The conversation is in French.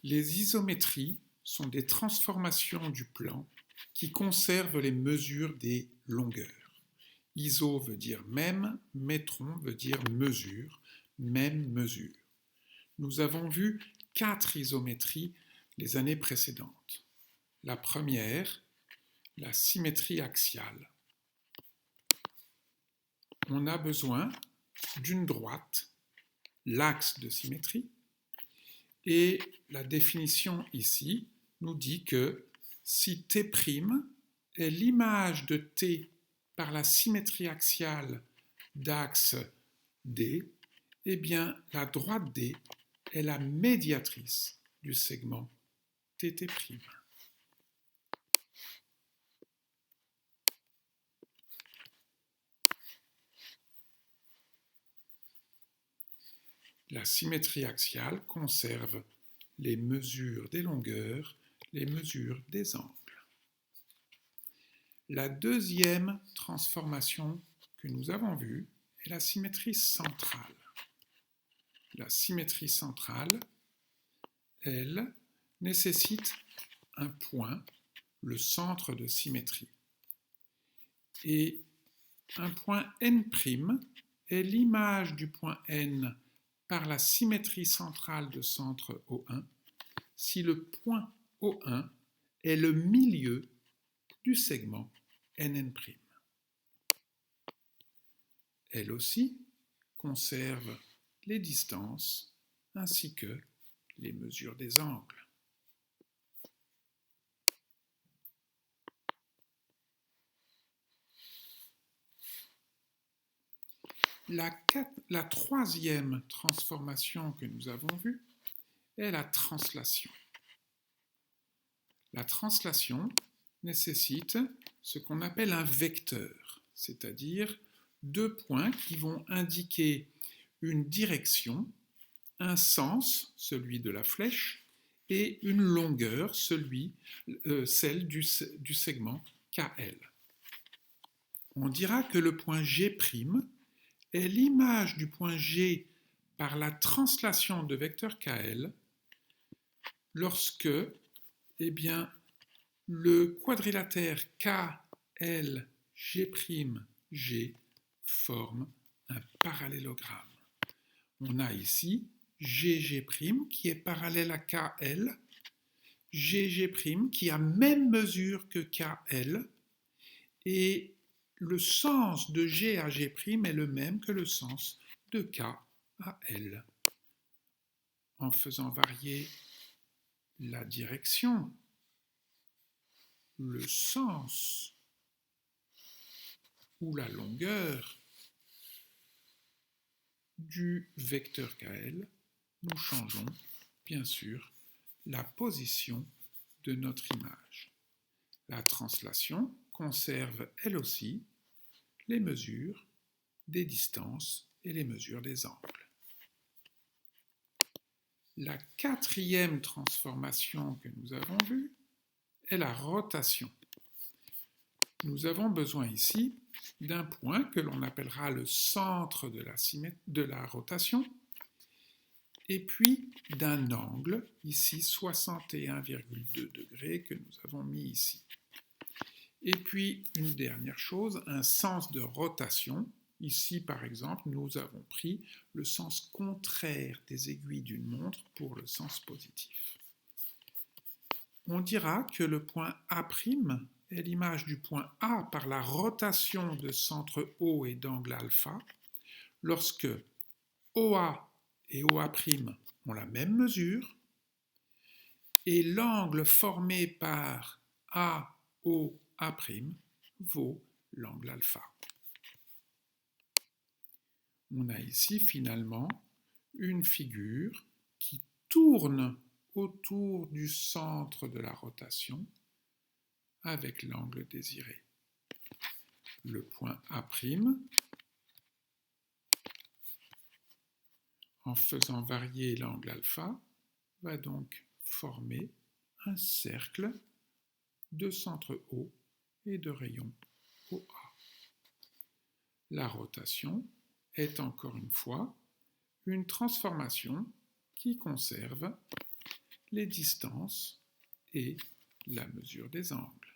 Les isométries sont des transformations du plan qui conservent les mesures des longueurs. Iso veut dire même, métron veut dire mesure, même mesure. Nous avons vu 4 isométries les années précédentes. La première, la symétrie axiale. On a besoin d'une droite, l'axe de symétrie, et la définition ici nous dit que si T' est l'image de T par la symétrie axiale d'axe D, eh bien la droite D est la médiatrice du segment TT'. La symétrie axiale conserve les mesures des longueurs, les mesures des angles. La deuxième transformation que nous avons vue est la symétrie centrale. La symétrie centrale, elle, nécessite un point, le centre de symétrie. Et un point N' est l'image du point N par la symétrie centrale de centre O1 si le point O1 est le milieu du segment NN'. Elle aussi conserve les distances ainsi que les mesures des angles. La troisième transformation que nous avons vue est la translation. La translation nécessite ce qu'on appelle un vecteur, c'est-à-dire deux points qui vont indiquer une direction, un sens, celui de la flèche, et une longueur, celle du segment KL. On dira que le point G' est l'image du point G par la translation de vecteur KL lorsque le quadrilatère KLG'G forme un parallélogramme. On a ici GG' qui est parallèle à KL, GG' qui a même mesure que KL, et le sens de G à G' est le même que le sens de K à L. En faisant varier la direction, le sens ou la longueur du vecteur KL, nous changeons bien sûr la position de notre image. La translation conserve elle aussi les mesures des distances et les mesures des angles. La quatrième transformation que nous avons vue est la rotation. Nous avons besoin ici d'un point que l'on appellera le centre de la rotation, et puis d'un angle, ici 61,2 degrés que nous avons mis ici. Et puis une dernière chose, un sens de rotation. Ici, par exemple, nous avons pris le sens contraire des aiguilles d'une montre pour le sens positif. On dira que le point A' est l'image du point A par la rotation de centre O et d'angle alpha, lorsque OA et OA' ont la même mesure, et l'angle formé par AOA' vaut l'angle alpha. On a ici finalement une figure qui tourne autour du centre de la rotation avec l'angle désiré. Le point A', en faisant varier l'angle alpha, va donc former un cercle de centre O et de rayon OA. La rotation est encore une fois une transformation qui conserve les distances et la mesure des angles.